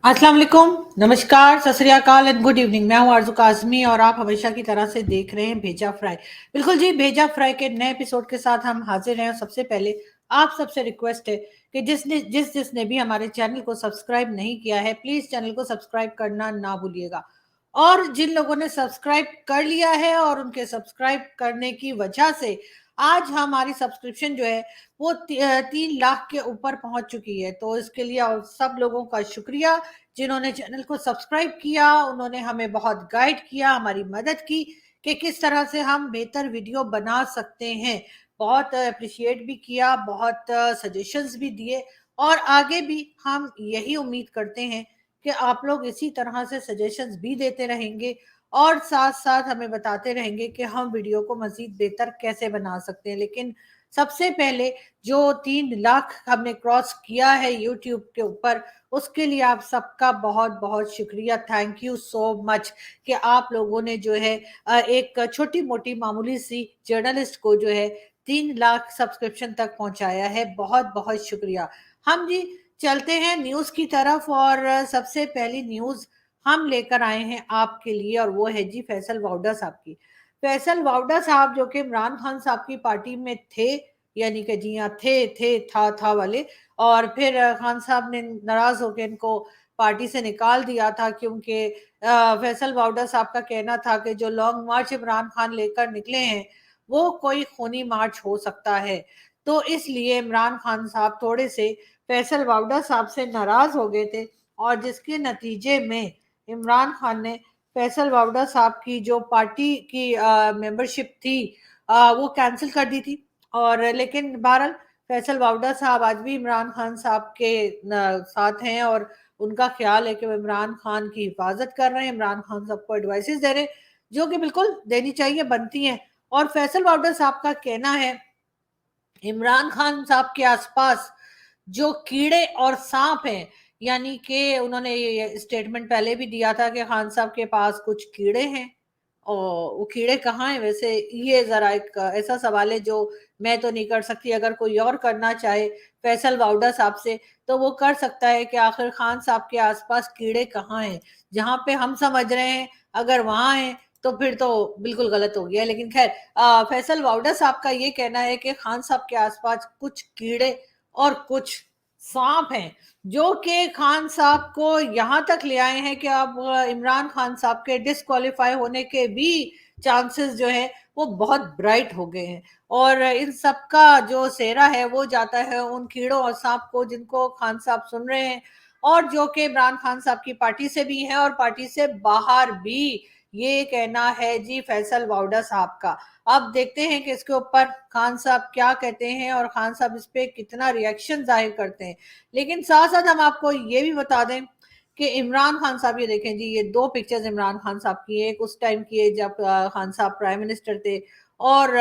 अस्सलाम वालेकुम, नमस्कार, सत श्री अकाल एंड गुड इवनिंग। मैं हूं आरज़ू काज़मी और आप हमेशा की तरह से देख रहे हैं भेजा फ्राई। बिल्कुल जी, भेजा फ्राई के नए एपिसोड के साथ हम हाजिर हैं। और सबसे पहले आप सबसे रिक्वेस्ट है कि जिसने भी हमारे चैनल को सब्सक्राइब नहीं किया है, प्लीज़ चैनल को सब्सक्राइब करना ना भूलिएगा। और जिन लोगों ने सब्सक्राइब कर लिया है और उनके सब्सक्राइब करने की वजह से आज हमारी सब्सक्रिप्शन जो है वो 3 लाख के ऊपर पहुंच चुकी है। तो इसके लिए और सब लोगों का शुक्रिया जिन्होंने चैनल को सब्सक्राइब किया। उन्होंने हमें बहुत गाइड किया, हमारी मदद की कि किस तरह से हम बेहतर वीडियो बना सकते हैं। बहुत अप्रिशिएट भी किया, बहुत सजेशंस भी दिए। और आगे भी हम यही उम्मीद करते हैं कि आप लोग इसी तरह से सजेशंस भी देते रहेंगे और साथ साथ हमें बताते रहेंगे कि हम वीडियो को मजीद बेहतर कैसे बना सकते हैं। लेकिन सबसे पहले जो 3 लाख हमने क्रॉस किया है यूट्यूब के ऊपर, उसके लिए आप सबका बहुत बहुत शुक्रिया। थैंक यू सो मच कि आप लोगों ने जो है एक छोटी मोटी मामूली सी जर्नलिस्ट को जो है 3 लाख सब्सक्रिप्शन तक पहुंचाया है। बहुत बहुत शुक्रिया। हम जी चलते हैं न्यूज़ की तरफ। और सबसे पहली न्यूज़ हम लेकर आए हैं आपके लिए और वो है जी फैसल वाउडा साहब की। फैसल वाउडा साहब जो कि इमरान खान साहब की पार्टी में थे, यानी कि जी हाँ थे था वाले। और फिर खान साहब ने नाराज होकर इनको पार्टी से निकाल दिया था, क्योंकि फैसल वाउडा साहब का कहना था कि जो लॉन्ग मार्च इमरान खान लेकर निकले हैं वो कोई खूनी मार्च हो सकता है। तो इसलिए इमरान खान साहब थोड़े से फैसल वाउडा साहब से नाराज हो गए थे। और जिसके नतीजे में इमरान खान ने फैसल वाउडा साहब की जो पार्टी की मेंबरशिप थी वो कैंसिल कर दी थी। और लेकिन बहरहाल फैसल वाउडा साहब आज भी इमरान खान साहब के साथ हैं और उनका ख्याल है कि वो इमरान खान की हिफाजत कर रहे हैं, इमरान खान साहब को एडवाइसेस दे रहे हैं, जो कि बिल्कुल देनी चाहिए, बनती हैं। और फैसल वाउडा साहब का कहना है इमरान खान साहब के आसपास जो कीड़े और सांप हैं, यानी कि उन्होंने ये स्टेटमेंट पहले भी दिया था कि खान साहब के पास कुछ कीड़े हैं। और वो कीड़े कहाँ हैं वैसे, ये जरा एक ऐसा सवाल है जो मैं तो नहीं कर सकती। अगर कोई और करना चाहे फैसल वाउडा साहब से तो वो कर सकता है कि आखिर खान साहब के आसपास कीड़े कहाँ हैं। जहां पे हम समझ रहे हैं अगर वहां हैं तो फिर तो बिल्कुल गलत हो गया। लेकिन खैर फैसल वाउडा साहब का ये कहना है कि खान साहब के आसपास कुछ कीड़े और कुछ सांप हैं, जो कि खान साहब को यहां तक ले आए हैं कि अब इमरान खान साहब के डिस्क्वालीफाई होने के भी चांसेस जो है वो बहुत ब्राइट हो गए हैं। और इन सब का जो सेहरा है वो जाता है उन कीड़ों और सांप को जिनको खान साहब सुन रहे हैं, और जो कि इमरान खान साहब की पार्टी से भी है और पार्टी से बाहर भी। ये कहना है जी फैसल वाउडा साहब का। अब देखते हैं कि इसके ऊपर खान साहब क्या कहते हैं और खान साहब इस पे कितना रिएक्शन जाहिर करते हैं। लेकिन साथ साथ हम आपको ये भी बता दें कि इमरान खान साहब, ये देखें जी, ये दो पिक्चर्स इमरान खान साहब की है। एक उस टाइम की है जब खान साहब प्राइम मिनिस्टर थे, और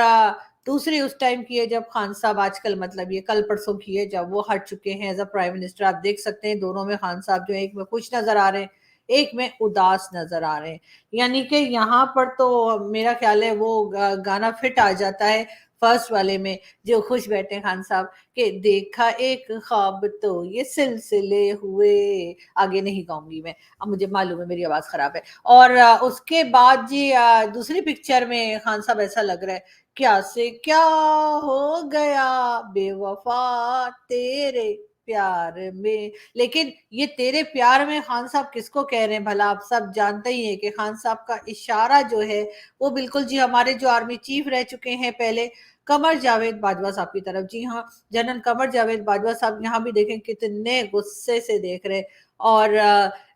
दूसरी उस टाइम की है जब खान साहब आजकल, मतलब ये कल परसों की है, जब वो हट चुके हैं एज अ प्राइम मिनिस्टर। आप देख सकते हैं दोनों में खान साहब जो है एक में खुश नजर आ रहे हैं, एक में उदास नजर आ रहे हैं। यानी कि यहाँ पर तो मेरा ख्याल है वो गाना फिट आ जाता है फर्स्ट वाले में, जो खुश बैठे खान साहब के देखा एक ख्वाब तो ये सिलसिले हुए। आगे नहीं गाऊंगी मैं, अब मुझे मालूम है मेरी आवाज खराब है। और उसके बाद जी दूसरी पिक्चर में खान साहब ऐसा लग रहा है, क्या से क्या हो गया बेवफा तेरे प्यार में। लेकिन ये तेरे प्यार में खान साहब किसको कह रहे हैं भला, आप सब जानते ही हैं कि खान साहब का इशारा जो है वो बिल्कुल जी हमारे जो आर्मी चीफ रह चुके हैं पहले, कमर जावेद बाजवा साहब की तरफ। जी हाँ, जनरल कमर जावेद बाजवा साहब यहाँ भी देखें कितने गुस्से से देख रहे। और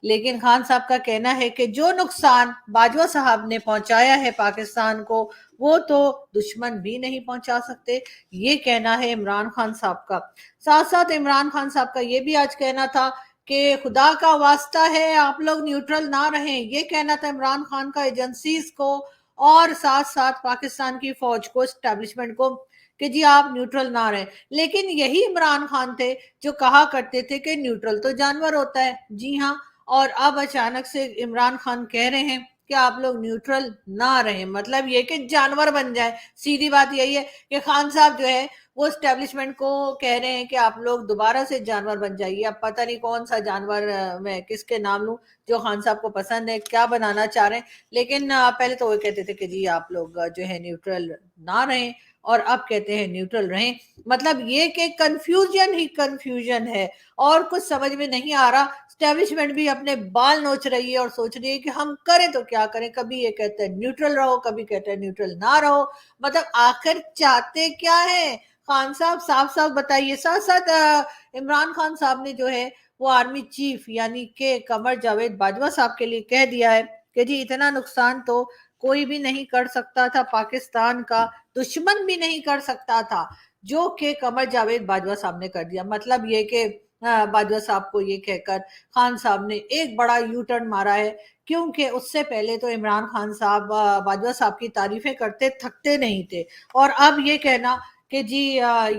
लेकिन खान साहब का कहना है कि जो नुकसान बाजवा साहब ने पहुंचाया है पाकिस्तान को वो तो दुश्मन भी नहीं पहुंचा सकते। ये कहना है इमरान खान साहब का। साथ साथ इमरान खान साहब का ये भी आज कहना था कि खुदा का वास्ता है आप लोग न्यूट्रल ना रहें। ये कहना था इमरान खान का एजेंसीज को और साथ साथ पाकिस्तान की फौज को, स्टैब्लिशमेंट को, कि जी आप न्यूट्रल ना रहें। लेकिन यही इमरान खान थे जो कहा करते थे कि न्यूट्रल तो जानवर होता है। जी हाँ, और अब अचानक से इमरान खान कह रहे हैं कि आप लोग न्यूट्रल ना रहें, मतलब ये कि जानवर बन जाए। सीधी बात यही है कि खान साहब जो है वो एस्टेब्लिशमेंट को कह रहे हैं कि आप लोग दोबारा से जानवर बन जाइए। अब पता नहीं कौन सा जानवर मैं किसके नाम लूं जो खान साहब को पसंद है, क्या बनाना चाह रहे हैं। लेकिन पहले तो वो कहते थे कि जी आप लोग जो है न्यूट्रल ना रहें, और अब कहते हैं न्यूट्रल रहें। मतलब ये कि कंफ्यूजन ही कंफ्यूजन है, और कुछ समझ में नहीं आ रहा। स्टैब्लिशमेंट भी अपने बाल नोच रही है और सोच रही है कि हम करें तो क्या करें। कभी ये कहते हैं न्यूट्रल रहो, कभी कहते हैं न्यूट्रल ना रहो। मतलब आखिर चाहते क्या है खान साहब, साफ साफ बताइए। साथ साथ इमरान खान साहब ने जो है वो आर्मी चीफ यानी कि कमर जावेद बाजवा साहब के लिए कह दिया है कि जी इतना नुकसान तो कोई भी नहीं कर सकता था, पाकिस्तान का दुश्मन भी नहीं कर सकता था, जो कि कमर जावेद बाजवा साहब ने कर दिया। मतलब ये कि बाजवा साहब को ये कहकर खान साहब ने एक बड़ा यू टर्न मारा है, क्योंकि उससे पहले तो इमरान खान साहब बाजवा साहब की तारीफें करते थकते नहीं थे, और अब ये कहना कि जी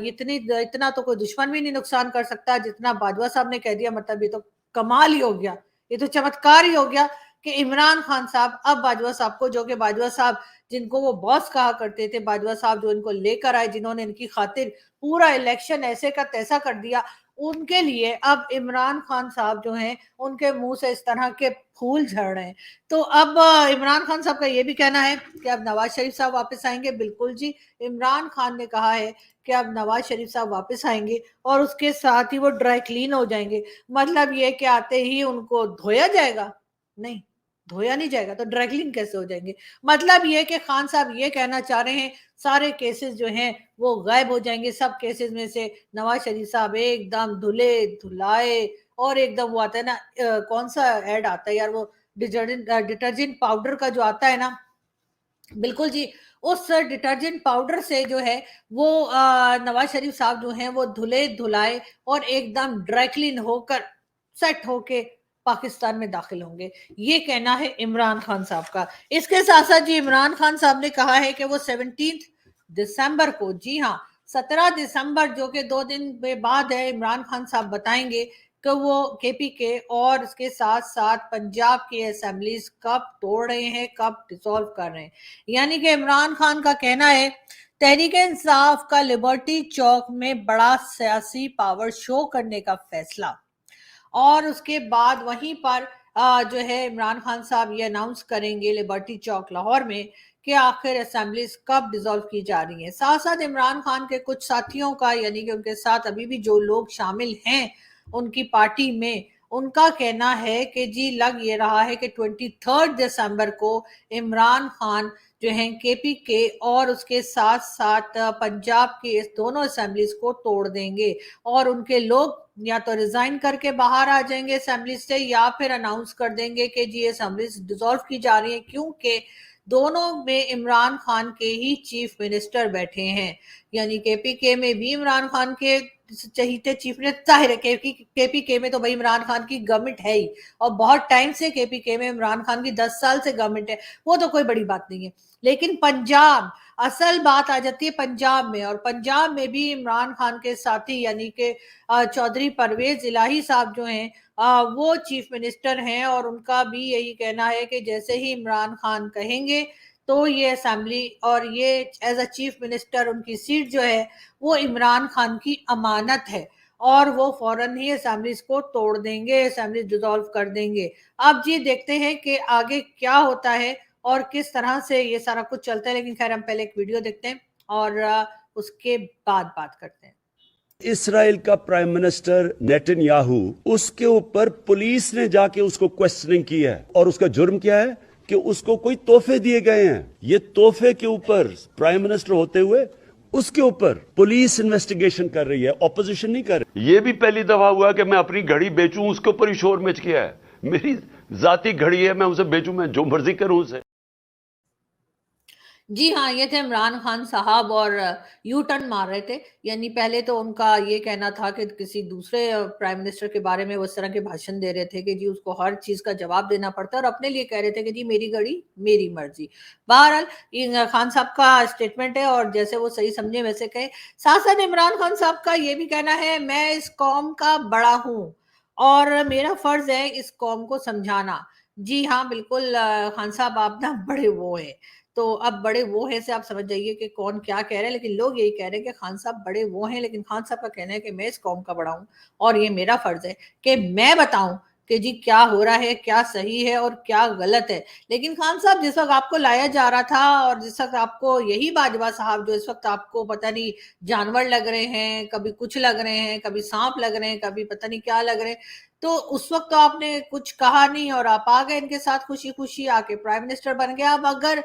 इतना तो कोई दुश्मन भी नहीं नुकसान कर सकता जितना बाजवा साहब ने कह दिया। मतलब ये तो कमाल ही हो गया, ये तो चमत्कार ही हो गया कि इमरान खान साहब अब बाजवा साहब को, जो कि बाजवा साहब जिनको वो बॉस कहा करते थे, बाजवा साहब जो इनको लेकर आए, जिन्होंने इनकी खातिर पूरा इलेक्शन ऐसे का तैसा कर दिया, उनके लिए अब इमरान खान साहब जो हैं उनके मुंह से इस तरह के फूल झड़ रहे हैं। तो अब इमरान खान साहब का ये भी कहना है कि अब नवाज शरीफ साहब वापस आएंगे। बिल्कुल जी, इमरान खान ने कहा है कि अब नवाज शरीफ साहब वापस आएंगे और उसके साथ ही वो ड्राई क्लीन हो जाएंगे। मतलब ये कि आते ही उनको धोया जाएगा? नहीं, धोया नहीं जाएगा तो ड्राई क्लीन कैसे हो जाएंगे। मतलब ये कि खान साहब ये कहना चाह रहे हैं सारे केसेस जो हैं वो गायब हो जाएंगे। सब केसेस में से नवाज शरीफ साहब एकदम धुले धुलाए, और एकदम वो आता है ना कौन सा ऐड आता है यार, वो डिटर्जेंट पाउडर का जो आता है ना, बिल्कुल जी, उस डिटर्जेंट पाउडर से जो है वो नवाज शरीफ साहब जो हैं वो धुले धुलाए और एकदम ड्राई क्लीन होकर सेट होके पाकिस्तान में दाखिल होंगे। ये कहना है इमरान खान साहब का। इसके साथ साथ जी इमरान खान साहब ने कहा है कि वो 17 दिसंबर को, जी हाँ 17 दिसंबर जो कि 2 दिन बाद है, इमरान खान साहब बताएंगे कि वो केपीके और उसके साथ साथ पंजाब की असेंबलीज कब तोड़ रहे हैं, कब डिसॉल्व कर रहे हैं। यानी कि इमरान खान का कहना है तहरीक इंसाफ का लिबर्टी चौक में बड़ा सियासी पावर शो करने का फैसला, और उसके बाद वहीं पर जो है इमरान खान साहब ये अनाउंस करेंगे लिबर्टी चौक लाहौर में कि आखिर असेंबलीज कब डिसॉल्व की जा रही हैं। साथ साथ इमरान खान के कुछ साथियों का, यानी कि उनके साथ अभी भी जो लोग शामिल हैं उनकी पार्टी में, उनका कहना है कि जी लग ये रहा है कि 23 दिसंबर को इमरान खान जो हैं केपीके और उसके साथ साथ पंजाब की इस दोनों असेंबलीज को तोड़ देंगे, और उनके लोग या तो रिजाइन करके बाहर आ जाएंगे असेंबली से, या फिर अनाउंस कर देंगे कि जी असेंबली डिसॉल्व की जा रही है, क्योंकि दोनों में इमरान खान के ही चीफ मिनिस्टर बैठे हैं। यानी केपीके में भी इमरान खान के चहीते चीफ मिनिस्टर, जाहिर है केपीके में तो भाई इमरान खान की गवर्नमेंट है ही, और बहुत टाइम से केपीके में इमरान खान की 10 साल से गवर्नमेंट है, वो तो कोई बड़ी बात नहीं है। लेकिन पंजाब, असल बात आ जाती है पंजाब में, और पंजाब में भी इमरान खान के साथी यानी कि चौधरी परवेज इलाही साहब जो हैं वो चीफ मिनिस्टर हैं, और उनका भी यही कहना है कि जैसे ही इमरान खान कहेंगे तो ये असेंबली और ये एज अ चीफ मिनिस्टर उनकी सीट जो है वो इमरान खान की अमानत है, और वो फौरन ही असेंबलीज को तोड़ देंगे, असेंबली डिसॉल्व कर देंगे। अब जी देखते हैं कि आगे क्या होता है और किस तरह से ये सारा कुछ चलता है। लेकिन खैर हम पहले एक वीडियो देखते हैं और उसके बाद बात करते हैं। इसराइल का प्राइम मिनिस्टर नेतन्याहू, उसके ऊपर पुलिस ने जाके उसको क्वेश्चनिंग की है, और उसका जुर्म क्या है कि उसको कोई तोहफे दिए गए हैं। ये तोहफे के ऊपर प्राइम मिनिस्टर होते हुए उसके ऊपर पुलिस इन्वेस्टिगेशन कर रही है, ऑपोजिशन नहीं कर रही। ये भी पहली दफा हुआ कि मैं अपनी घड़ी बेचूं, उसके ऊपर ही शोर मच गया है। मेरी जाती घड़ी है, मैं उसे बेचूं, मैं जो मर्जी करूं उसे। जी हाँ, ये थे इमरान खान साहब और यू टर्न मार रहे थे। यानी पहले तो उनका ये कहना था कि किसी दूसरे प्राइम मिनिस्टर के बारे में वो इस तरह के भाषण दे रहे थे कि जी उसको हर चीज का जवाब देना पड़ता है, और अपने लिए कह रहे थे कि जी मेरी घड़ी मेरी मर्जी। बहरहाल ये खान साहब का स्टेटमेंट है और जैसे वो सही समझे वैसे कहे। साथ साथ इमरान खान साहब का ये भी कहना है मैं इस कौम का बड़ा हूँ और मेरा फर्ज है इस कौम को समझाना। जी हाँ, बिल्कुल खान साहब आप ना बड़े वो है। تو اب بڑے وہ ہیں سے آپ سمجھ جائیے کہ کون کیا کہہ رہے ہیں، لیکن لوگ یہی کہہ رہے ہیں کہ خان صاحب بڑے وہ ہیں، لیکن خان صاحب کا کہنا ہے کہ میں اس قوم کا بڑا ہوں اور یہ میرا فرض ہے کہ میں بتاؤں کہ جی کیا ہو رہا ہے، کیا صحیح ہے اور کیا غلط ہے۔ لیکن خان صاحب جس وقت آپ کو لایا جا رہا تھا اور جس وقت آپ کو یہی باجوہ صاحب جو اس وقت آپ کو پتہ نہیں جانور لگ رہے ہیں، کبھی کچھ لگ رہے ہیں، کبھی سانپ لگ رہے ہیں، کبھی پتہ نہیں کیا لگ رہے ہیں، تو اس وقت تو آپ نے کچھ کہا نہیں اور آپ آ گئے ان کے ساتھ خوشی خوشی، آ کے پرائم منسٹر بن گیا۔ اب اگر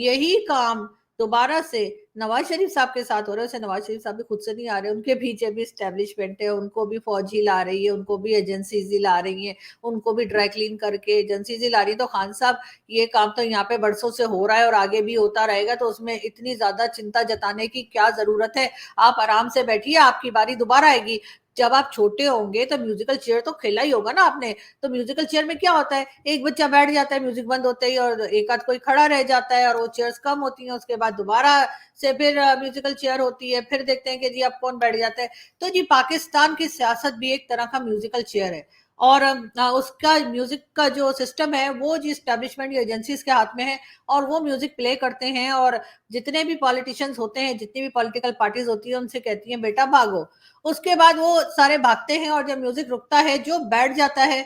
یہی کام دوبارہ سے نواز شریف صاحب کے ساتھ ہو رہا ہے، اسے نواز شریف صاحب بھی خود سے نہیں آ رہے، ان کے پیچھے بھی اسٹیبلشمنٹ ہے، ان کو بھی فوج ہی لا رہی ہے، ان کو بھی ایجنسیز ہی لا رہی ہیں، ان کو بھی ڈرائی کلین کر کے ایجنسیز ہی لا رہی ہیں، تو خان صاحب یہ کام تو یہاں پہ برسوں سے ہو رہا ہے اور آگے بھی ہوتا رہے گا، تو اس میں اتنی زیادہ چنتا جتانے کی کیا ضرورت ہے؟ آپ آرام سے بیٹھیے، آپ کی باری دوبارہ آئے گی۔ جب آپ چھوٹے ہوں گے تو میوزیکل چیئر تو کھیلا ہی ہوگا نا آپ نے، تو میوزیکل چیئر میں کیا ہوتا ہے، ایک بچہ بیٹھ جاتا ہے میوزک بند ہوتے ہی اور ایک آدھ کوئی کھڑا رہ جاتا ہے اور وہ چیئرز کم ہوتی ہیں، اس کے بعد دوبارہ سے پھر میوزیکل چیئر ہوتی ہے، پھر دیکھتے ہیں کہ جی اب کون بیٹھ جاتا ہے۔ تو جی پاکستان کی سیاست بھی ایک طرح کا میوزیکل چیئر ہے اور اس کا میوزک کا جو سسٹم ہے وہ جی اسٹیبلشمنٹ یا ایجنسیز کے ہاتھ میں ہے اور وہ میوزک پلے کرتے ہیں اور جتنے بھی پالیٹیشنز ہوتے ہیں، جتنی بھی پولیٹیکل پارٹیز ہوتی ہیں، ان سے کہتی ہیں بیٹا بھاگو، اس کے بعد وہ سارے بھاگتے ہیں اور جب میوزک رکتا ہے جو بیٹھ جاتا ہے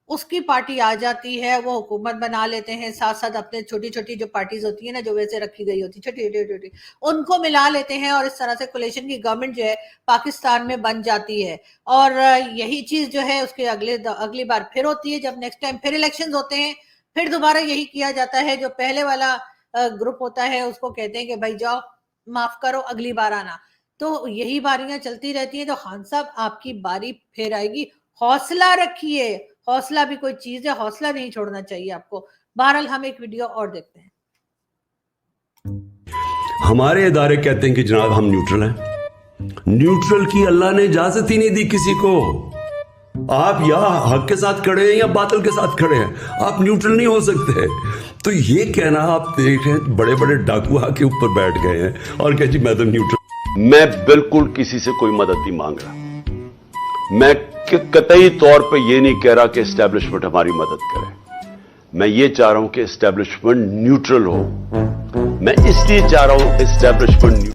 اس کی پارٹی آ جاتی ہے، وہ حکومت بنا لیتے ہیں، ساتھ ساتھ اپنے چھوٹی چھوٹی جو پارٹیز ہوتی ہیں نا جو ویسے رکھی گئی ہوتی چھوٹی چھوٹی چھوٹی ان کو ملا لیتے ہیں اور اس طرح سے کولیشن کی گورنمنٹ جو ہے پاکستان میں بن جاتی ہے۔ اور یہی چیز جو ہے اس کے اگلی بار پھر ہوتی ہے، جب نیکسٹ ٹائم پھر الیکشنز ہوتے ہیں، پھر دوبارہ یہی کیا جاتا ہے، جو پہلے والا گروپ ہوتا ہے اس کو کہتے ہیں کہ بھائی جاؤ معاف کرو اگلی بار آنا، تو یہی باریاں چلتی رہتی ہیں۔ تو خان صاحب آپ کی باری پھر آئے گی، حوصلہ رکھیے، حوصلہ بھی کوئی چیز ہے، حوصلہ نہیں چھوڑنا چاہیے آپ کو۔ بہرحال ہم ایک ویڈیو اور دیکھتے ہیں۔ ہمارے ادارے کہتے ہیں کہ جناب ہم نیوٹرل ہیں، نیوٹرل کی اللہ نے اجازت ہی نہیں دی کسی کو۔ آپ یا حق کے ساتھ کھڑے ہیں یا باطل کے ساتھ کھڑے ہیں، آپ نیوٹرل نہیں ہو سکتے۔ تو یہ کہنا آپ دیکھ رہے ہیں بڑے بڑے ڈاکو آ کے اوپر بیٹھ گئے ہیں اور کہ جی میں تو نیوٹرل۔ میں بالکل کسی سے کوئی مدد نہیں مانگ رہا، میں قطعی طور پہ یہ نہیں کہہ رہا کہ اسٹیبلشمنٹ ہماری مدد کرے، میں یہ چاہ رہا ہوں کہ اسٹیبلشمنٹ نیوٹرل ہو، میں اس لیے چاہ رہا ہوں اسٹیبلشمنٹ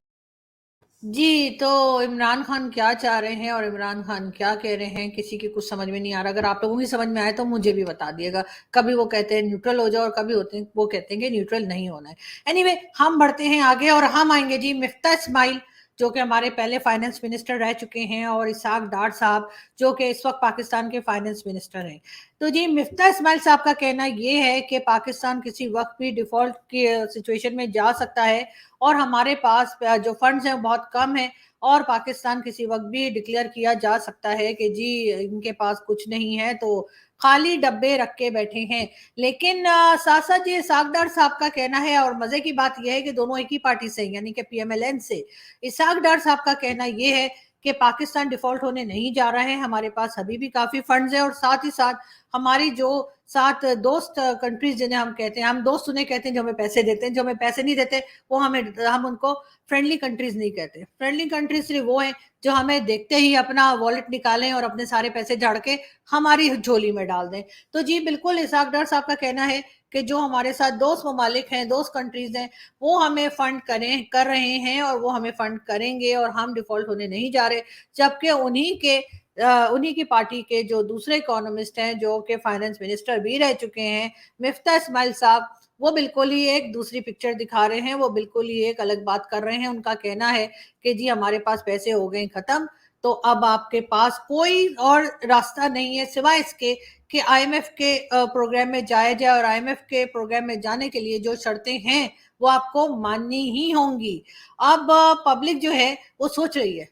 جی تو عمران خان کیا چاہ رہے ہیں اور عمران خان کیا کہہ رہے ہیں کسی کی کچھ سمجھ میں نہیں آ رہا۔ اگر آپ لوگوں کی سمجھ میں آئے تو مجھے بھی بتا دیے گا۔ کبھی وہ کہتے ہیں نیوٹرل ہو جاؤ اور کبھی وہ کہتے ہیں کہ نیوٹرل نہیں ہونا ہے۔ اینی وے ہم بڑھتے ہیں آگے اور ہم آئیں گے جی مفتاح اسماعیل جو کہ ہمارے پہلے فائنانس منسٹر رہ چکے ہیں اور اسحاق ڈار صاحب جو کہ اس وقت پاکستان کے فائنانس منسٹر ہیں۔ تو جی مفتاح اسماعیل صاحب کا کہنا یہ ہے کہ پاکستان کسی وقت بھی ڈیفالٹ کی سچویشن میں جا سکتا ہے اور ہمارے پاس جو فنڈز ہیں بہت کم ہیں اور پاکستان کسی وقت بھی ڈکلیئر کیا جا سکتا ہے کہ جی ان کے پاس کچھ نہیں ہے، تو خالی ڈبے رکھ کے بیٹھے ہیں۔ لیکن ساتھ ساتھ یہ اسحاق ڈار صاحب کا کہنا ہے اور مزے کی بات یہ ہے کہ دونوں ایک ہی پارٹی سے یعنی کہ پی ایم ایل این سے۔ اسحاق ڈار صاحب کا کہنا یہ ہے کہ پاکستان ڈیفالٹ ہونے نہیں جا رہا ہے، ہمارے پاس ابھی بھی کافی فنڈز ہیں اور ساتھ ہی ساتھ ہماری جو ساتھ دوست کنٹریز جنہیں ہم کہتے ہیں، ہم دوست انہیں کہتے ہیں جو ہمیں پیسے دیتے ہیں، جو ہمیں پیسے نہیں دیتے وہ ہم ان کو فرینڈلی کنٹریز نہیں کہتے۔ فرینڈلی کنٹریز صرف وہ ہیں جو ہمیں دیکھتے ہی اپنا والیٹ نکالیں اور اپنے سارے پیسے جھاڑ کے ہماری جھولی میں ڈال دیں۔ تو جی بالکل اسحاق ڈار صاحب کا کہنا ہے کہ جو ہمارے ساتھ دوست ممالک ہیں، دوست کنٹریز ہیں، وہ ہمیں فنڈ کر رہے ہیں اور وہ ہمیں فنڈ کریں گے اور ہم ڈیفالٹ ہونے نہیں جا رہے، جبکہ انہی کی پارٹی کے جو دوسرے اکانومسٹ ہیں جو کہ فائنانس منسٹر بھی رہ چکے ہیں مفتاح اسماعیل صاحب، وہ بالکل ہی ایک دوسری پکچر دکھا رہے ہیں، وہ بالکل ہی ایک الگ بات کر رہے ہیں۔ ان کا کہنا ہے کہ جی ہمارے پاس پیسے ہو گئے ختم، تو اب آپ کے پاس کوئی اور راستہ نہیں ہے سوائے اس کے کہ آئی ایم ایف کے پروگرام میں جایا جائے اور آئی ایم ایف کے پروگرام میں جانے کے لیے جو شرطیں ہیں وہ آپ کو ماننی ہی ہوں گی۔ اب پبلک جو ہے وہ سوچ رہی ہے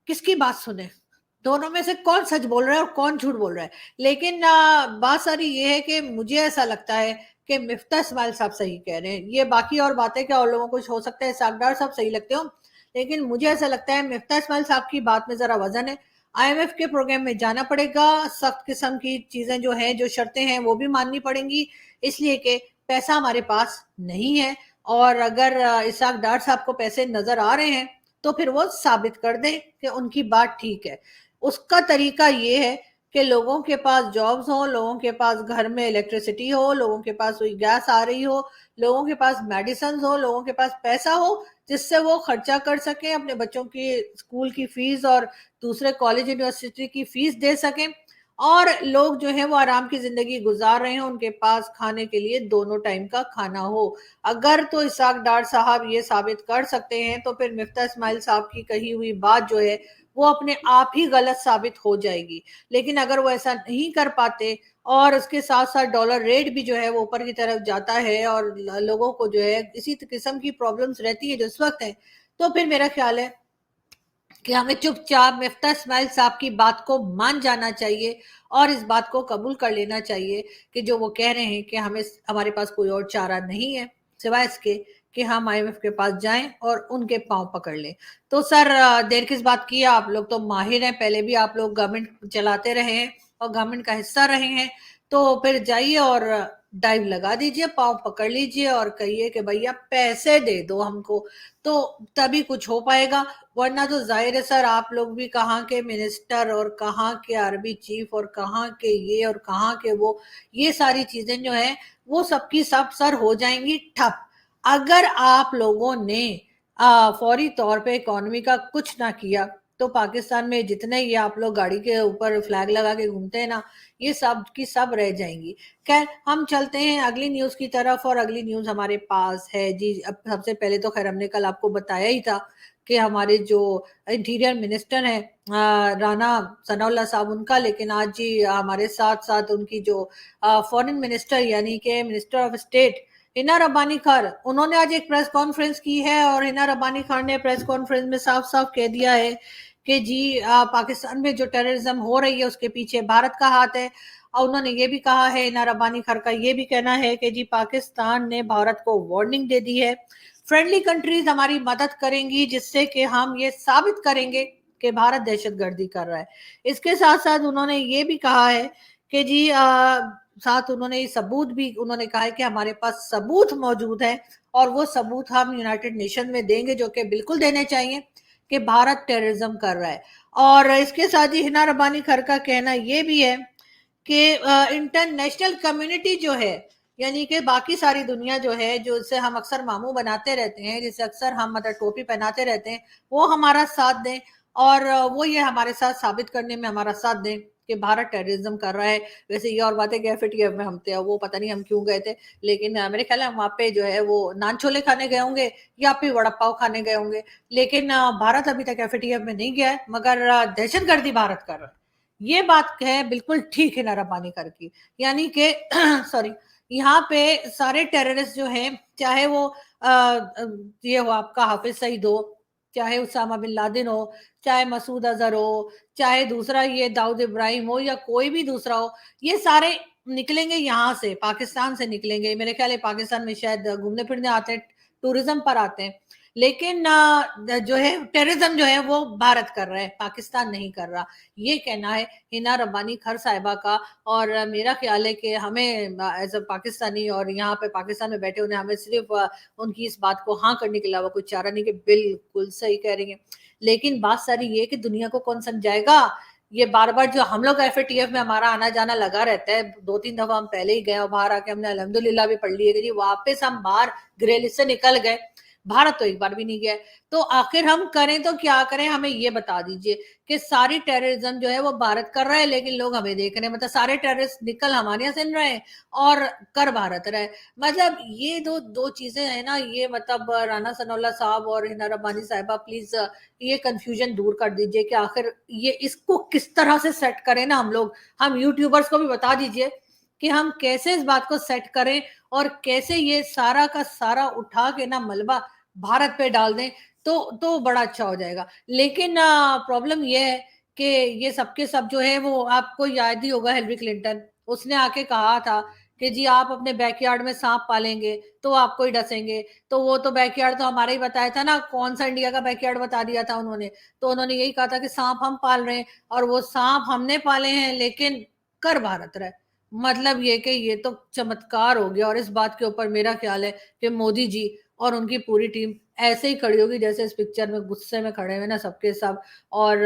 کس کی بات سنیں، دونوں میں سے کون سچ بول رہا ہے اور کون جھوٹ بول رہا ہے۔ لیکن بات ساری یہ ہے کہ مجھے ایسا لگتا ہے کہ مفتاح اسماعیل صاحب صحیح کہہ رہے ہیں۔ یہ باقی اور باتیں کیا اور لوگوں کو ہو سکتا ہے اسحاق ڈار صاحب صحیح لگتے ہوں، لیکن مجھے ایسا لگتا ہے مفتاح اسماعیل صاحب کی بات میں ذرا وزن ہے۔ آئی ایم ایف کے پروگرام میں جانا پڑے گا، سخت قسم کی چیزیں جو ہیں جو شرطیں ہیں وہ بھی ماننی پڑیں گی، اس لیے کہ پیسہ ہمارے پاس نہیں ہے۔ اور اگر اسحاق ڈار صاحب کو پیسے نظر آ رہے ہیں تو پھر وہ ثابت کر دیں کہ ان کی بات ٹھیک ہے۔ اس کا طریقہ یہ ہے کہ لوگوں کے پاس جابز ہوں, لوگوں کے پاس گھر میں الیکٹریسٹی ہو, لوگوں کے پاس کوئی گیس آ رہی ہو, لوگوں کے پاس میڈیسنز ہو, لوگوں کے پاس پیسہ ہو جس سے وہ خرچہ کر سکیں, اپنے بچوں کی اسکول کی فیس اور دوسرے کالج یونیورسٹی کی فیس دے سکیں, اور لوگ جو ہیں وہ آرام کی زندگی گزار رہے ہیں, ان کے پاس کھانے کے لیے دونوں ٹائم کا کھانا ہو. اگر تو اسحاق ڈار صاحب یہ ثابت کر سکتے ہیں تو پھر مفتاح اسماعیل صاحب کی کہی ہوئی بات جو ہے وہ اپنے آپ ہی غلط ثابت ہو جائے گی. لیکن اگر وہ ایسا نہیں کر پاتے اور اس کے ساتھ ساتھ ڈالر ریٹ بھی جو ہے وہ اوپر کی طرف جاتا ہے اور لوگوں کو جو ہے اسی قسم کی پرابلمز رہتی ہے جو اس وقت ہے, تو پھر میرا خیال ہے کہ ہمیں چپ چاپ مفتاح اسماعیل صاحب کی بات کو مان جانا چاہیے اور اس بات کو قبول کر لینا چاہیے کہ جو وہ کہہ رہے ہیں کہ ہمارے پاس کوئی اور چارہ نہیں ہے سوائے اس کے کہ ہم آئی ایم ایف کے پاس جائیں اور ان کے پاؤں پکڑ لیں. تو سر دیر کس بات کی ہے, آپ لوگ تو ماہر ہیں, پہلے بھی آپ لوگ گورنمنٹ چلاتے رہے ہیں اور گورنمنٹ کا حصہ رہے ہیں, تو پھر جائیے اور ڈائیو لگا دیجئے, پاؤں پکڑ لیجئے اور کہیے کہ بھیا پیسے دے دو ہم کو, تو تبھی کچھ ہو پائے گا. ورنہ تو ظاہر ہے سر آپ لوگ بھی کہاں کے منسٹر اور کہاں کے آرمی چیف اور کہاں کے یہ اور کہاں کے وہ, یہ ساری چیزیں جو ہیں وہ سب کی سب سر ہو جائیں گی ٹھپ اگر آپ لوگوں نے فوری طور پہ اکانومی کا کچھ نہ کیا. تو پاکستان میں جتنے یہ آپ لوگ گاڑی کے اوپر فلیگ لگا کے گھومتے ہیں نا, یہ سب کی سب رہ جائیں گی. خیر ہم چلتے ہیں اگلی نیوز کی طرف, اور اگلی نیوز ہمارے پاس ہے جی. اب سب سے پہلے تو خیر ہم نے کل آپ کو بتایا ہی تھا کہ ہمارے جو انٹیریئر منسٹر ہیں رانا ثناء اللہ صاحب ان کا, لیکن آج جی ہمارے ساتھ ساتھ ان کی جو فورن منسٹر یعنی کہ منسٹر آف اسٹیٹ ہنا ربانی خان, انہوں نے آج ایک پریس کانفرنس کی ہے, اور ہنا ربانی خان نے پریس کانفرنس میں صاف صاف کہہ دیا ہے کہ جی پاکستان میں جو ٹیررزم ہو رہی ہے اس کے پیچھے بھارت کا ہاتھ ہے. اور انہوں نے یہ بھی کہا ہے, ہنا ربانی خان کا یہ بھی کہنا ہے کہ جی پاکستان نے بھارت کو وارننگ دے دی ہے, فرینڈلی کنٹریز ہماری مدد کریں گی جس سے کہ ہم یہ ثابت کریں گے کہ بھارت دہشت گردی کر رہا ہے. اس کے ساتھ ساتھ انہوں نے یہ بھی کہا ہے کہ جی ساتھ انہوں نے ثبوت بھی انہوں نے کہا ہے کہ ہمارے پاس ثبوت موجود ہے, اور وہ ثبوت ہم یونائٹڈ نیشن میں دیں گے, جو کہ بالکل دینے چاہیے کہ بھارت ٹیررزم کر رہا ہے. اور اس کے ساتھ ہی ہنا ربانی خان کا کہنا یہ بھی ہے کہ انٹرنیشنل کمیونٹی جو ہے یعنی کہ باقی ساری دنیا جو ہے, جو اسے ہم اکثر ماموں بناتے رہتے ہیں, جسے اکثر ہم ٹوپی پہناتے رہتے ہیں, وہ ہمارا ساتھ دیں اور وہ یہ ہمارے ساتھ ثابت کرنے میں ہمارا ساتھ دیں کہ بھارت ٹیررزم کر رہا ہے. ویسے یہ اور باتیں کہ FATF میں ہم تھے, وہ پتہ نہیں ہم کیوں گئے تھے, لیکن میرے خیال ہے ہم وہاں پہ جو ہے وہ نان چھولے کھانے گئے ہوں گے یا پھر وڑا پاؤ کھانے گئے ہوں گے, لیکن بھارت ابھی تک FATF میں نہیں گیا ہے, مگر دہشت گردی بھارت کر رہا ہے. یہ بات ہے بالکل ٹھیک ہے نا ربانی کر کی, یعنی کہ سوری یہاں پہ سارے ٹیررسٹ جو ہیں, چاہے وہ یہ ہو آپ کا حافظ سعید ہو, چاہے اسامہ بن لادن ہو, چاہے مسعود اظہر ہو, چاہے دوسرا یہ داؤد ابراہیم ہو یا کوئی بھی دوسرا ہو, یہ سارے نکلیں گے یہاں سے, پاکستان سے نکلیں گے. میرے خیال ہے پاکستان میں شاید گھومنے پھرنے آتے ہیں, ٹورزم پر آتے ہیں, لیکن جو ہے ٹیررزم جو ہے وہ بھارت کر رہا ہے, پاکستان نہیں کر رہا. یہ کہنا ہے ہنا ربانی خان صاحبہ کا, اور میرا خیال ہے کہ ہمیں ایز اے پاکستانی اور یہاں پہ پاکستان میں بیٹھے انہیں ہمیں صرف ان کی اس بات کو ہاں کرنے کے علاوہ کوئی چارہ نہیں کہ بالکل صحیح کہہ رہی ہیں. لیکن بات ساری یہ کہ دنیا کو کون سمجھائے گا, یہ بار بار جو ہم لوگ FATF میں ہمارا آنا جانا لگا رہتا ہے, 2-3 دفعہ ہم پہلے ہی گئے اور باہر آ کے ہم نے الحمدللہ بھی پڑھ لی ہے کہ جی واپس ہم باہر گریل سے نکل گئے, بھارت تو ایک بار بھی نہیں گیا. تو آخر ہم کریں تو کیا کریں, ہمیں یہ بتا دیجئے کہ ساری ٹیررزم جو ہے وہ بھارت کر رہا ہے, لیکن لوگ ہمیں دیکھ رہے ہیں, مطلب سارے ٹیررسٹ نکل ہمارے یہاں سے رہے ہیں اور کر بھارت رہے. مطلب یہ دو چیزیں ہیں نا, یہ مطلب رانا ثناء اللہ صاحب اور ہنا ربانی صاحبہ پلیز یہ کنفیوژن دور کر دیجئے کہ آخر یہ اس کو کس طرح سے سیٹ کریں نا ہم لوگ. ہم یوٹیوبرز کو بھی بتا دیجئے کہ ہم کیسے اس بات کو سیٹ کریں اور کیسے یہ سارا کا سارا اٹھا کے نا ملبہ بھارت پہ ڈال دیں تو بڑا اچھا ہو جائے گا. لیکن پرابلم یہ ہے کہ یہ سب کے سب جو ہے وہ آپ کو یاد ہی ہوگا ہیلری کلنٹن, اس نے آ کے کہا تھا کہ جی آپ اپنے بیک یارڈ میں سانپ پالیں گے تو آپ کو ہی ڈسیں گے. تو وہ تو بیک یارڈ تو ہمارا ہی بتایا تھا نا, کون سا انڈیا کا بیک یارڈ بتا دیا تھا انہوں نے. تو انہوں نے یہی کہا تھا کہ سانپ ہم پال رہے ہیں اور وہ سانپ ہم نے پالے ہیں لیکن کر بھارت رہے. مطلب یہ کہ یہ تو چمتکار ہو گیا, اور اس بات کے اوپر میرا خیال ہے کہ مودی جی और उनकी पूरी टीम ऐसे ही खड़ी होगी जैसे इस पिक्चर में गुस्से में खड़े हुए ना सबके सब। और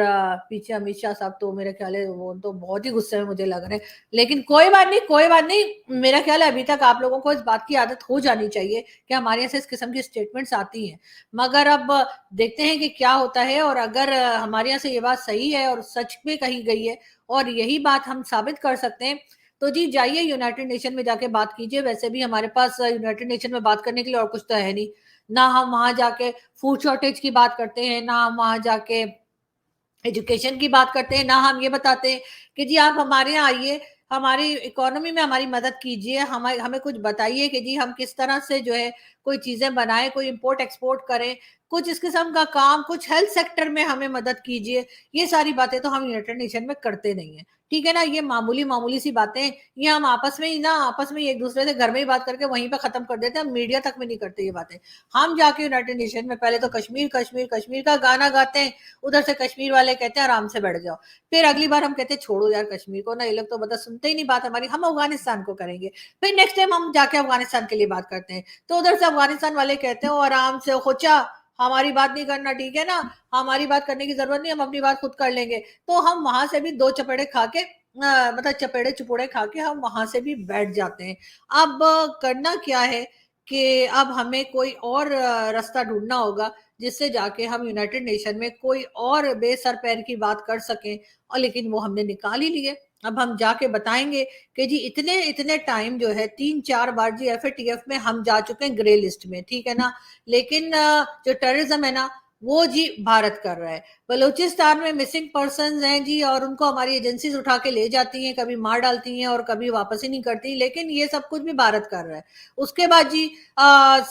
पीछे अमित शाह साहब तो मेरा ख्याल है वो तो बहुत ही गुस्से में मुझे लग रहे हैं। लेकिन कोई बात नहीं, कोई बात नहीं। मेरा ख्याल है अभी तक आप लोगों को इस बात की आदत हो जानी चाहिए कि हमारे यहाँ से इस किस्म की स्टेटमेंट्स आती हैं। मगर अब देखते हैं कि क्या होता है। और अगर हमारे यहाँ से ये बात सही है और सच में कही गई है और यही बात हम साबित कर सकते हैं, तो जी जाइए यूनाइटेड नेशन में जाके बात कीजिए। वैसे भी हमारे पास यूनाइटेड नेशन में बात करने के लिए और कुछ तो है नहीं। ना हम वहां जाके फूड शॉर्टेज की बात करते हैं, ना हम वहां जाके एजुकेशन की बात करते हैं, ना हम ये बताते हैं कि जी आप हमारे यहाँ आइए, हमारी इकोनॉमी में हमारी मदद कीजिए, हमें हमें कुछ बताइए कि जी हम किस तरह से जो है कोई चीजें बनाएं, कोई इंपोर्ट एक्सपोर्ट करें, कुछ इस किस्म का काम, कुछ हेल्थ सेक्टर में हमें मदद कीजिए। ये सारी बातें तो हम यूनाइटेड नेशन में करते नहीं है, ठीक है ना। ये मामूली मामूली सी बातें ये हम आपस में ही ना, आपस में एक दूसरे से घर में ही बात करके वहीं पे खत्म कर देते हैं। हम मीडिया तक में नहीं करते ये बातें। हम जाके यूनाइटेड नेशन में पहले तो कश्मीर कश्मीर कश्मीर का गाना गाते हैं, उधर से कश्मीर वाले कहते हैं आराम से बैठ जाओ। फिर अगली बार हम कहते हैं छोड़ो यार कश्मीर को ना, ये लोग तो मतलब सुनते ही नहीं बात हमारी, हम अफगानिस्तान को करेंगे। फिर नेक्स्ट टाइम हम जाके अफगानिस्तान के लिए बात करते हैं, तो उधर से अफगानिस्तान वाले कहते हैं आराम से खोचा, हमारी बात नहीं करना, ठीक है ना, हमारी बात करने की जरूरत नहीं, हम अपनी बात खुद कर लेंगे। तो हम वहां से भी दो चपेड़े खा के मतलब चपेड़े चुपोड़े खा के हम वहां से भी बैठ जाते हैं। अब करना क्या है कि अब हमें कोई और रास्ता ढूंढना होगा जिससे जाके हम यूनाइटेड नेशन में कोई और बेसर पैर की बात कर सकें। और लेकिन वो हमने निकाल ही लिए। अब हम जाके बताएंगे कि जी इतने इतने टाइम जो है 3-4 बार जी एफएटीएफ में हम जा चुके हैं ग्रे लिस्ट में, ठीक है ना। लेकिन जो टेररिज्म है ना वो जी भारत कर रहा है। बलूचिस्तान में मिसिंग पर्सन हैं जी, और उनको हमारी एजेंसीज उठा के ले जाती हैं, कभी मार डालती हैं और कभी वापस ही नहीं करती, लेकिन ये सब कुछ भी भारत कर रहा है। उसके बाद जी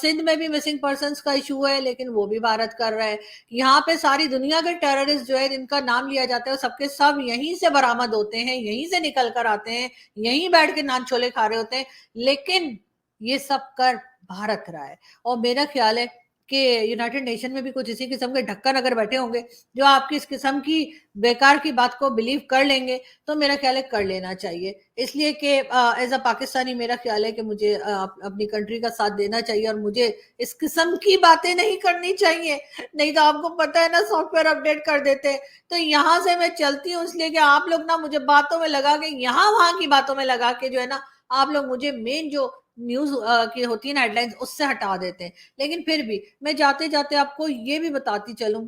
सिंध में भी मिसिंग पर्सन का इशू है, लेकिन वो भी भारत कर रहा है। यहाँ पे सारी दुनिया के टेररिस्ट जो है जिनका नाम लिया जाता है सबके सब यहीं से बरामद होते हैं, यहीं से निकल कर आते हैं, यहीं बैठ के नान छोले खा रहे होते हैं, लेकिन ये सब कर भारत रहा है। और मेरा ख्याल है कि यूनाइटेड नेशन में भी कुछ इसी किस्म के ढक्कन अगर बैठे होंगे जो आपकी इस किस्म की बेकार की बात को बिलीव कर लेंगे, तो मेरा ख्याल है कर लेना चाहिए। इसलिए कि एज अ पाकिस्तानी मेरा ख्याल है कि मुझे अपनी कंट्री का साथ देना चाहिए और मुझे इस किस्म की बातें नहीं करनी चाहिए। नहीं तो आपको पता है ना सॉफ्टवेयर अपडेट कर देते हैं। तो यहाँ से मैं चलती हूँ इसलिए कि आप लोग ना मुझे बातों में लगा के, यहाँ वहां की बातों में लगा के जो है ना आप लोग मुझे मेन जो न्यूज की होती है ना हेडलाइंस उससे हटा देते हैं। लेकिन फिर भी मैं जाते जाते आपको ये भी बताती चलूं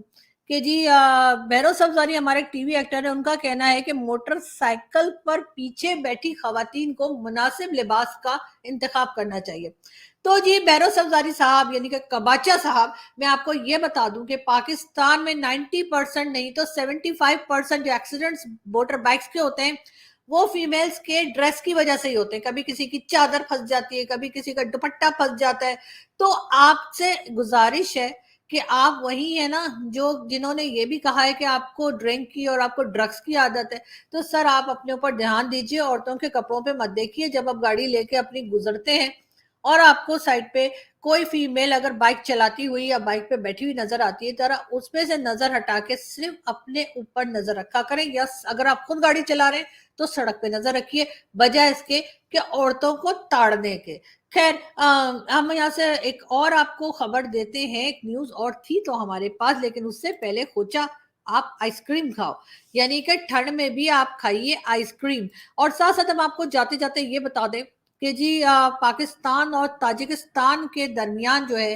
कि जी बहरोज सब्जारी हमारे टीवी एक्टर है, उनका कहना है कि मोटरसाइकिल पर पीछे बैठी खवातीन को मुनासिब लिबास का इंतखाब करना चाहिए। तो जी बहरोज सब्जारी साहब यानी कि कबाचा साहब, मैं आपको ये बता दूं कि पाकिस्तान में 90% नहीं तो 75% जो एक्सीडेंट्स मोटर बाइक्स के होते हैं वो फीमेल्स के ड्रेस की वजह से ही होते हैं। कभी किसी की चादर फंस जाती है, कभी किसी का दुपट्टा फंस जाता है। तो आपसे गुजारिश है कि आप वही है ना जो जिन्होंने ये भी कहा है कि आपको ड्रिंक की और आपको ड्रग्स की आदत है, तो सर आप अपने ऊपर ध्यान दीजिए, औरतों के कपड़ों पे मत देखिए। जब आप गाड़ी लेके अपनी गुजरते हैं और आपको साइड पे कोई फीमेल अगर बाइक चलाती हुई या बाइक पे बैठी हुई नजर आती है, जरा उसपे से नजर हटा के सिर्फ अपने ऊपर नजर रखा करें, या अगर आप खुद गाड़ी चला रहे हैं तो सड़क पे नजर रखिए, बजाय इसके कि औरतों को ताड़ने के। खैर हम यहाँ से एक और आपको खबर देते हैं। एक न्यूज और थी तो हमारे पास, लेकिन उससे पहले खोचा आप आइसक्रीम खाओ, यानी कि ठंड में भी आप खाइए आइसक्रीम। और साथ साथ हम आपको जाते जाते ये बता दें कि जी पाकिस्तान और ताजिकिस्तान के दरमियान जो है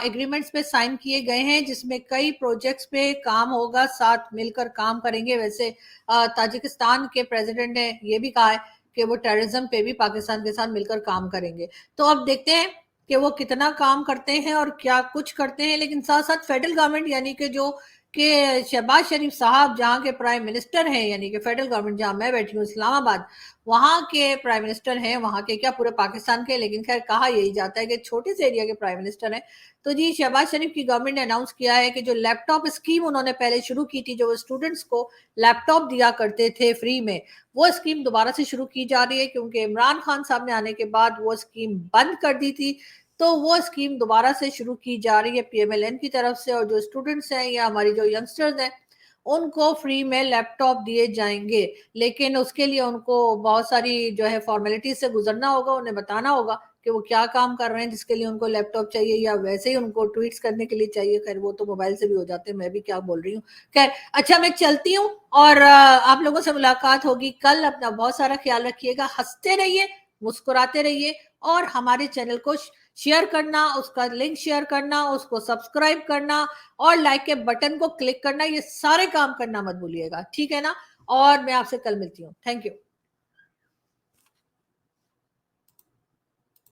एग्रीमेंट्स पे साइन किए गए हैं, जिसमें कई प्रोजेक्ट्स पे काम होगा, साथ मिलकर काम करेंगे। वैसे ताजिकिस्तान के प्रेसिडेंट ने ये भी कहा है कि वो टेररिज्म पे भी पाकिस्तान के साथ मिलकर काम करेंगे। तो अब देखते हैं कि वो कितना काम करते हैं और क्या कुछ करते हैं। लेकिन साथ साथ फेडरल गवर्नमेंट यानी कि जो कि शहबाज शरीफ साहब जहाँ के प्राइम मिनिस्टर हैं, यानी कि फेडरल गवर्नमेंट जहाँ मैं बैठी हूँ इस्लामाबाद, वहां के प्राइम मिनिस्टर हैं, वहां के क्या पूरे पाकिस्तान के, लेकिन खैर कहा यही जाता है कि छोटे से एरिया के प्राइम मिनिस्टर हैं। तो जी शहबाज शरीफ की गवर्नमेंट ने अनाउंस किया है कि जो लैपटॉप स्कीम उन्होंने पहले शुरू की थी, जो स्टूडेंट्स को लैपटॉप दिया करते थे फ्री में, वो स्कीम दोबारा से शुरू की जा रही है, क्योंकि इमरान खान साहब ने आने के बाद वो स्कीम बंद कर दी थी। तो वो स्कीम दोबारा से शुरू की जा रही है पीएमएलएन की तरफ से, और जो स्टूडेंट्स हैं या हमारी जो यंगस्टर्स हैं उनको फ्री में लैपटॉप दिए जाएंगे। लेकिन उसके लिए उनको बहुत सारी जो है फॉर्मेलिटीज से गुजरना होगा, उन्हें बताना होगा کہ وہ کیا کام کر رہے ہیں جس کے لیے ان کو لیپ ٹاپ چاہیے, یا ویسے ہی ان کو ٹویٹس کرنے کے لیے چاہیے. خیر وہ تو موبائل سے بھی ہو جاتے ہیں, میں بھی کیا بول رہی ہوں. خیر اچھا میں چلتی ہوں, اور آپ لوگوں سے ملاقات ہوگی کل. اپنا بہت سارا خیال رکھیے گا, ہنستے رہیے, مسکراتے رہیے, اور ہمارے چینل کو شیئر کرنا, اس کا لنک شیئر کرنا, اس کو سبسکرائب کرنا, اور لائک کے بٹن کو کلک کرنا, یہ سارے کام کرنا مت بھولیے گا, ٹھیک ہے نا. اور میں آپ سے کل ملتی ہوں. Thank you.